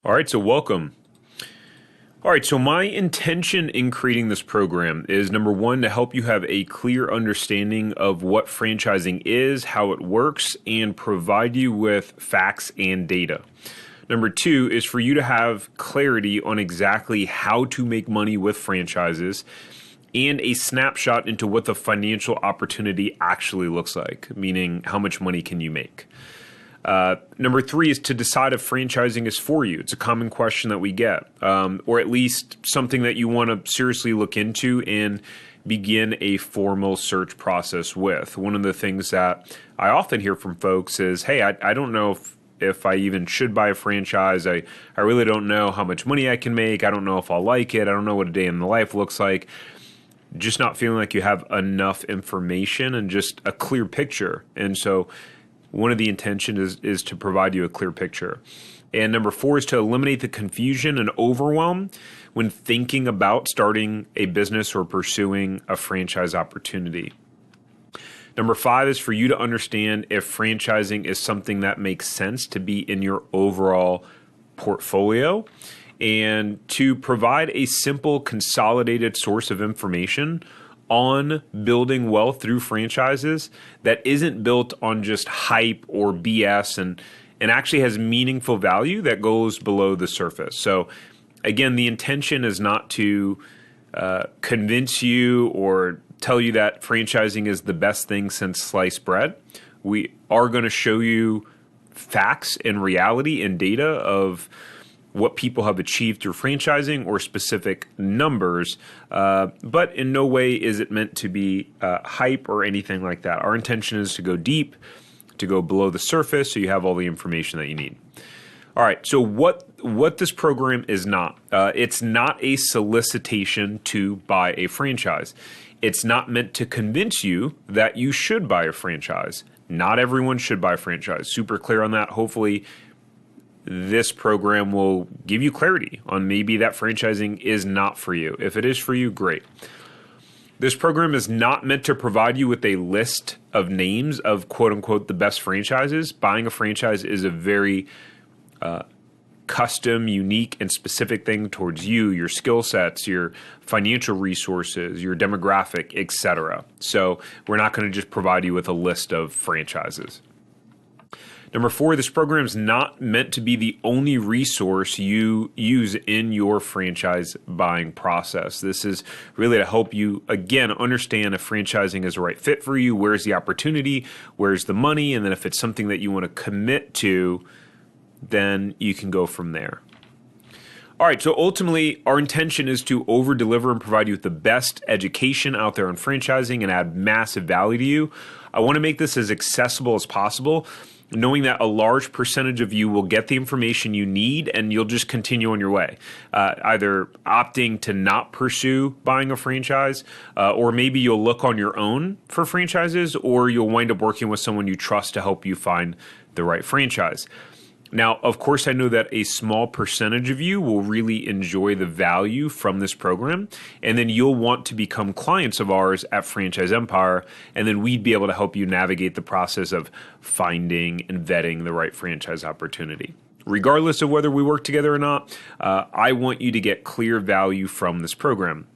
All right, so welcome. All right, so my intention in creating this program is number one, to help you have a clear understanding of what franchising is, how it works, and provide you with facts and data. Number two is for you to have clarity on exactly how to make money with franchises and a snapshot into what the financial opportunity actually looks like, meaning how much money can you make. Number three is to decide if franchising is for you. It's a common question that we get, or at least something that you want to seriously look into and begin a formal search process with. One of the things that I often hear from folks is, hey, I don't know if I even should buy a franchise. I really don't know how much money I can make. I don't know if I'll like it. I don't know what a day in the life looks like. Just not feeling like you have enough information and just a clear picture. And so one of the intentions is to provide you a clear picture. And number four is to eliminate the confusion and overwhelm when thinking about starting a business or pursuing a franchise opportunity. Number five is for you to understand if franchising is something that makes sense to be in your overall portfolio, and to provide a simple, consolidated source of information on building wealth through franchises that isn't built on just hype or BS and actually has meaningful value that goes below the surface. So again, the intention is not to convince you or tell you that franchising is the best thing since sliced bread. We are going to show you facts and reality and data of what people have achieved through franchising or specific numbers, but in no way is it meant to be hype or anything like that. Our intention is to go deep, to go below the surface, so you have all the information that you need. All right, so what this program is not, it's not a solicitation to buy a franchise. It's not meant to convince you that you should buy a franchise. Not everyone should buy a franchise. Super clear on that. Hopefully, this program will give you clarity on maybe that franchising is not for you. If it is for you, great. This program is not meant to provide you with a list of names of quote unquote the best franchises. Buying a franchise is a very custom, unique, and specific thing towards you, your skill sets, your financial resources, your demographic, etc. So we're not going to just provide you with a list of franchises. Number four, this program is not meant to be the only resource you use in your franchise buying process. This is really to help you, again, understand if franchising is the right fit for you, where's the opportunity, where's the money, and then if it's something that you want to commit to, then you can go from there. All right, so ultimately, our intention is to over-deliver and provide you with the best education out there on franchising and add massive value to you. I want to make this as accessible as possible, knowing that a large percentage of you will get the information you need and you'll just continue on your way, either opting to not pursue buying a franchise, or maybe you'll look on your own for franchises, or you'll wind up working with someone you trust to help you find the right franchise. Now, of course, I know that a small percentage of you will really enjoy the value from this program, and then you'll want to become clients of ours at Franchise Empire, and then we'd be able to help you navigate the process of finding and vetting the right franchise opportunity. Regardless of whether we work together or not, I want you to get clear value from this program.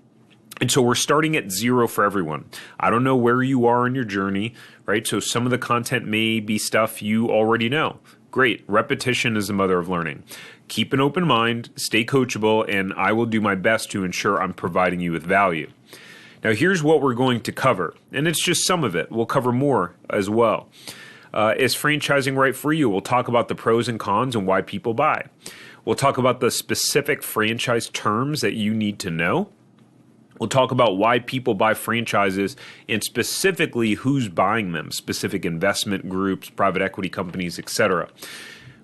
And so we're starting at zero for everyone. I don't know where you are in your journey, right? So some of the content may be stuff you already know. Great. Repetition is the mother of learning. Keep an open mind, stay coachable, and I will do my best to ensure I'm providing you with value. Now, here's what we're going to cover, and it's just some of it. We'll cover more as well. Is franchising right for you? We'll talk about the pros and cons and why people buy. We'll talk about the specific franchise terms that you need to know. We'll talk about why people buy franchises and specifically who's buying them, specific investment groups, private equity companies, etc.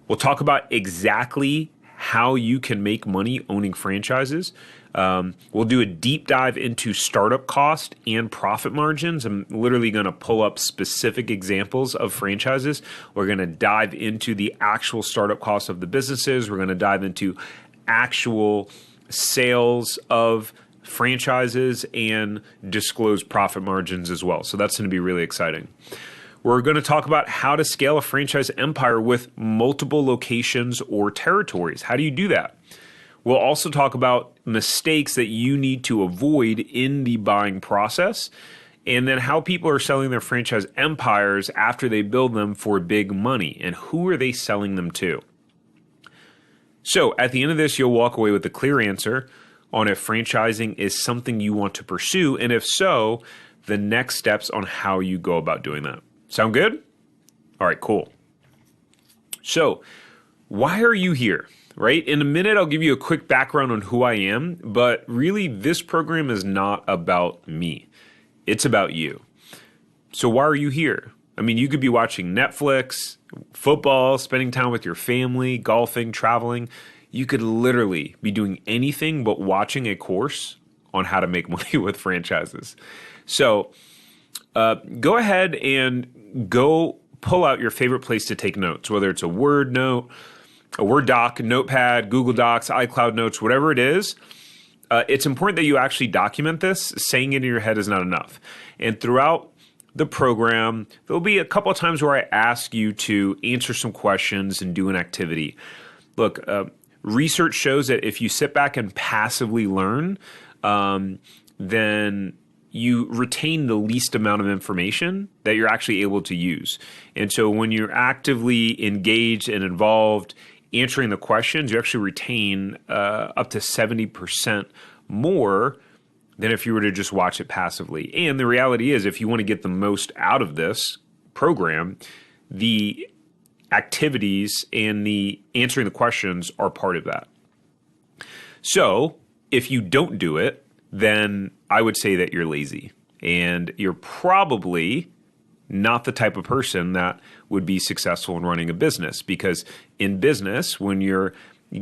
We'll talk about exactly how you can make money owning franchises. We'll do a deep dive into startup cost and profit margins. I'm literally going to pull up specific examples of franchises. We're going to dive into the actual startup costs of the businesses. We're going to dive into actual sales of franchises and disclose profit margins as well. So that's going to be really exciting. We're going to talk about how to scale a franchise empire with multiple locations or territories. How do you do that? We'll also talk about mistakes that you need to avoid in the buying process, and then how people are selling their franchise empires after they build them for big money, and who are they selling them to? So at the end of this, you'll walk away with a clear answer on if franchising is something you want to pursue, and if so, the next steps on how you go about doing that. Sound good? All right, cool. So why are you here, right? In a minute, I'll give you a quick background on who I am, but really this program is not about me. It's about you. So why are you here? I mean, you could be watching Netflix, football, spending time with your family, golfing, traveling. You could literally be doing anything but watching a course on how to make money with franchises. So go ahead and go pull out your favorite place to take notes, whether it's a Word note, a Word doc, a Notepad, Google Docs, iCloud Notes, whatever it is. It's important that you actually document this. Saying it in your head is not enough. And throughout the program, there'll be a couple of times where I ask you to answer some questions and do an activity. Look, research shows that if you sit back and passively learn, then you retain the least amount of information that you're actually able to use. And so when you're actively engaged and involved answering the questions, you actually retain up to 70% more than if you were to just watch it passively. And the reality is, if you want to get the most out of this program, the activities and the answering the questions are part of that. So if you don't do it, then I would say that you're lazy, and you're probably not the type of person that would be successful in running a business, because in business, when you're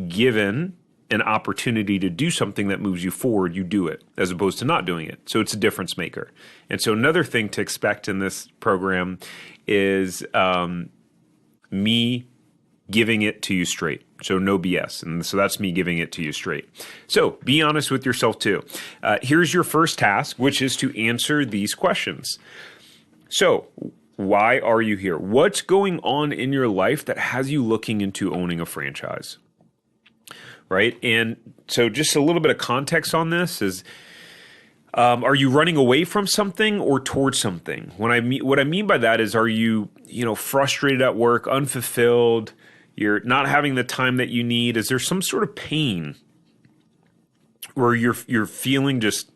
given an opportunity to do something that moves you forward, you do it as opposed to not doing it. So it's a difference maker. And so another thing to expect in this program is me giving it to you straight. So no BS. And so that's me giving it to you straight. So be honest with yourself too. Here's your first task, which is to answer these questions. So why are you here? What's going on in your life that has you looking into owning a franchise? Right? And so just a little bit of context on this is, are you running away from something or towards something? What I mean by that is, are you, frustrated at work, unfulfilled? You're not having the time that you need. Is there some sort of pain where you're feeling just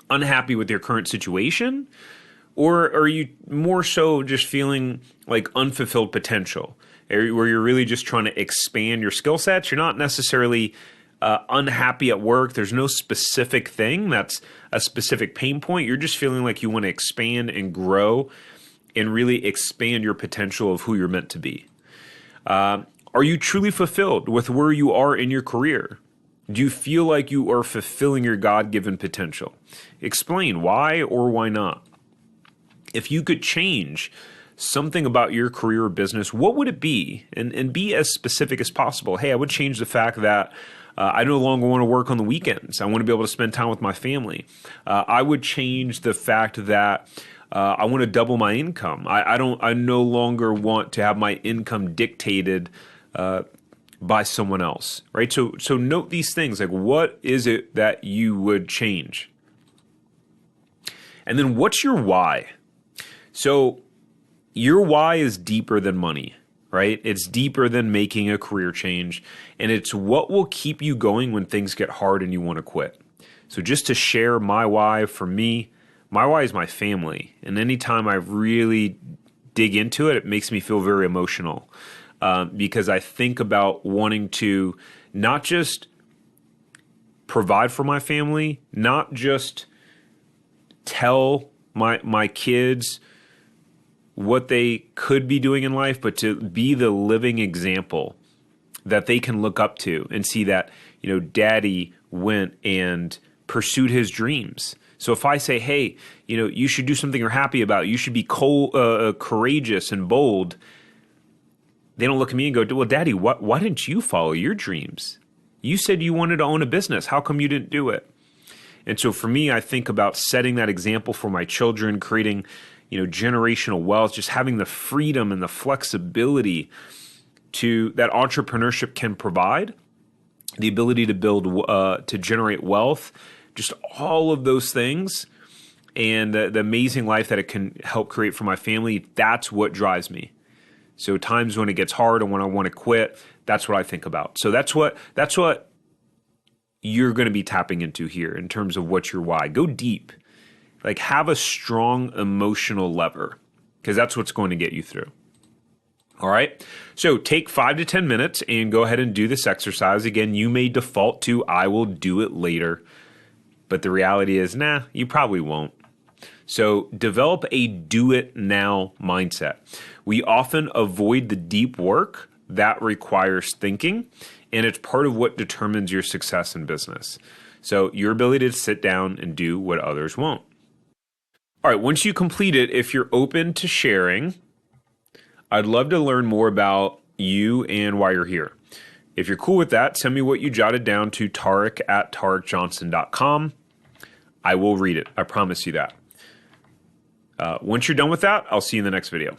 unhappy with your current situation? Or are you more so just feeling like unfulfilled potential, where you're really just trying to expand your skill sets? You're not necessarily unhappy at work. There's no specific thing that's a specific pain point. You're just feeling like you want to expand and grow and really expand your potential of who you're meant to be. Are you truly fulfilled with where you are in your career? Do you feel like you are fulfilling your God-given potential? Explain why or why not. If you could change something about your career or business, what would it be? And be as specific as possible. Hey, I would change the fact that I no longer want to work on the weekends. I want to be able to spend time with my family. I would change the fact that I want to double my income. I no longer want to have my income dictated by someone else, right? So note these things, like what is it that you would change? And then what's your why? So your why is deeper than money, right? It's deeper than making a career change, and it's what will keep you going when things get hard and you want to quit. So just to share my why, for me, my why is my family. And anytime I really dig into it, it makes me feel very emotional because I think about wanting to not just provide for my family, not just tell my kids what they could be doing in life, but to be the living example that they can look up to and see that, daddy went and pursued his dreams. So if I say, hey, you should do something you're happy about, you should be courageous and bold, they don't look at me and go, well, daddy, why didn't you follow your dreams? You said you wanted to own a business. How come you didn't do it? And so for me, I think about setting that example for my children, creating generational wealth, just having the freedom and the flexibility that entrepreneurship can provide, the ability to to generate wealth, just all of those things, and the amazing life that it can help create for my family. That's what drives me. So times when it gets hard and when I want to quit, that's what I think about. So that's what you're going to be tapping into here in terms of what's your why. Go deep. Like, have a strong emotional lever, because that's what's going to get you through. All right. So take 5 to 10 minutes and go ahead and do this exercise. Again, you may default to, I will do it later. But the reality is, you probably won't. So develop a do it now mindset. We often avoid the deep work that requires thinking, and it's part of what determines your success in business. So your ability to sit down and do what others won't. All right, once you complete it, if you're open to sharing, I'd love to learn more about you and why you're here. If you're cool with that, send me what you jotted down to Tariq@tariqjohnson.com. I will read it. I promise you that. Once you're done with that, I'll see you in the next video.